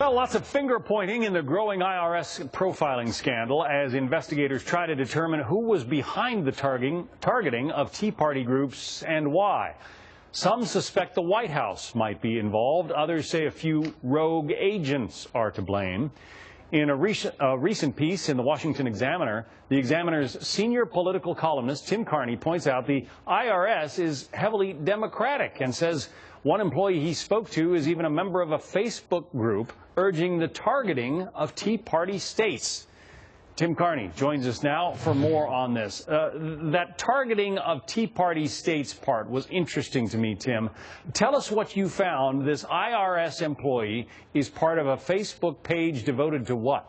Well, lots of finger-pointing in the growing IRS profiling scandal as investigators try to determine who was behind the targeting of Tea Party groups and why. Some suspect the White House might be involved. Others say a few rogue agents are to blame. In a recent piece in the Washington Examiner, the Examiner's senior political columnist, Tim Carney, points out the IRS is heavily Democratic and says one employee he spoke to is even a member of a Facebook group urging the targeting of Tea Party states. Tim Carney joins us now for more on this. That targeting of Tea Party states part was interesting to me, Tim. Tell us what you found. This IRS employee is part of a Facebook page devoted to what?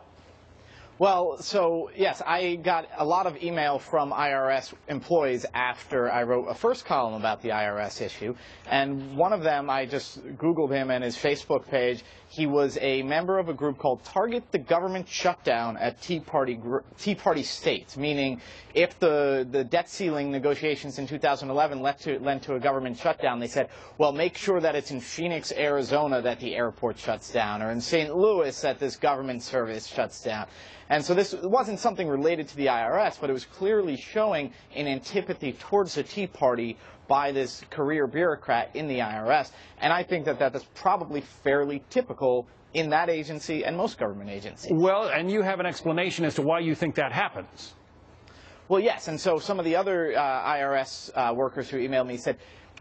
Well, so, yes, I got a lot of email from IRS employees after I wrote a first column about the IRS issue. And one of them, I just Googled him and his Facebook page. He was a member of a group called Target the Government Shutdown at Tea Party States, meaning if the debt ceiling negotiations in 2011 led to a government shutdown, they said, well, make sure that it's in Phoenix, Arizona that the airport shuts down, or in St. Louis that this government service shuts down. And so this wasn't something related to the IRS, but it was clearly showing an antipathy towards the Tea Party by this career bureaucrat in the IRS. And I think that is probably fairly typical in that agency and most government agencies. Well, and you have an explanation as to why you think that happens. Well, yes, and so some of the other IRS workers who emailed me said,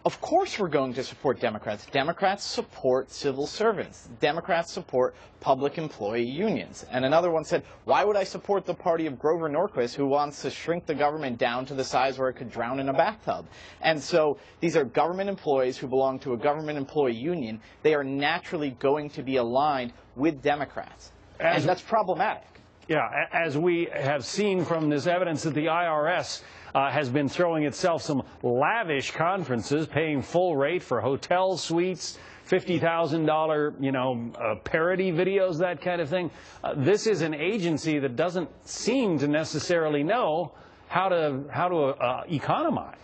of course we're going to support Democrats. Democrats support civil servants. Democrats support public employee unions. And another one said, why would I support the party of Grover Norquist, who wants to shrink the government down to the size where it could drown in a bathtub? And so these are government employees who belong to a government employee union. They are naturally going to be aligned with Democrats. And that's problematic. Yeah, as we have seen from this evidence that the IRS has been throwing itself some lavish conferences, paying full rate for hotel suites, $50,000, parody videos, that kind of thing. This is an agency that doesn't seem to necessarily know how to economize.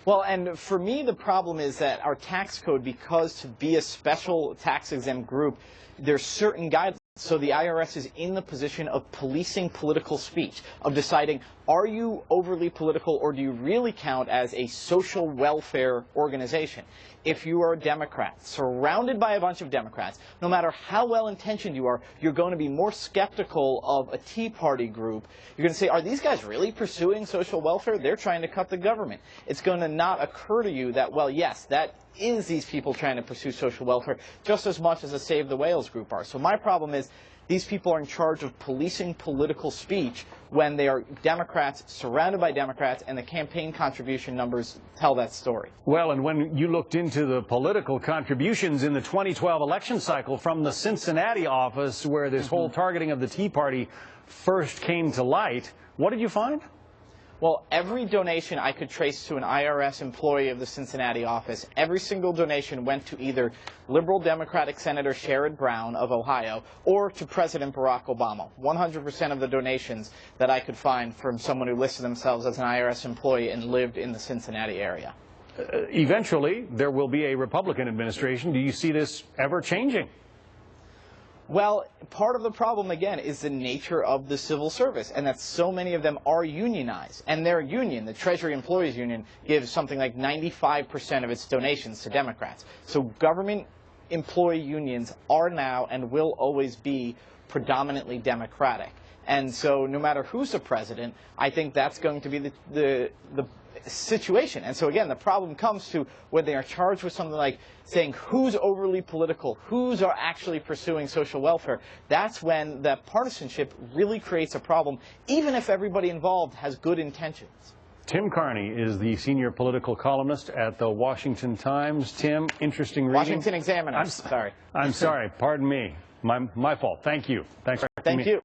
Well, and for me, the problem is that our tax code, because to be a special tax-exempt group, there's certain guidelines. So the IRS is in the position of policing political speech, of deciding, are you overly political or do you really count as a social welfare organization? If you are a Democrat, surrounded by a bunch of Democrats, no matter how well-intentioned you are, you're going to be more skeptical of a Tea Party group. You're going to say, are these guys really pursuing social welfare? They're trying to cut the government. It's going to not occur to you that, well, yes, that is these people trying to pursue social welfare just as much as a Save the Whales group are. So my problem is these people are in charge of policing political speech when they are Democrats, surrounded by Democrats, and the campaign contribution numbers tell that story. Well, and when you looked into the political contributions in the 2012 election cycle from the Cincinnati office where this whole targeting of the Tea Party first came to light, what did you find? Well, every donation I could trace to an IRS employee of the Cincinnati office, every single donation went to either liberal Democratic Senator Sherrod Brown of Ohio or to President Barack Obama. 100% of the donations that I could find from someone who listed themselves as an IRS employee and lived in the Cincinnati area. Eventually, there will be a Republican administration. Do you see this ever changing? Well, part of the problem, again, is the nature of the civil service, and that so many of them are unionized. And their union, the Treasury Employees Union, gives something like 95% of its donations to Democrats. So government employee unions are now and will always be predominantly Democratic. And so no matter who's the president, I think that's going to be the situation. And so again, the problem comes to when they are charged with something like saying who's overly political, who's are actually pursuing social welfare. That's when that partisanship really creates a problem, even if everybody involved has good intentions. Tim Carney is the senior political columnist at the Washington Times. Tim, interesting reading. Washington Examiner. I'm sorry. Pardon me. My fault. Thank you. Thanks for Thank you.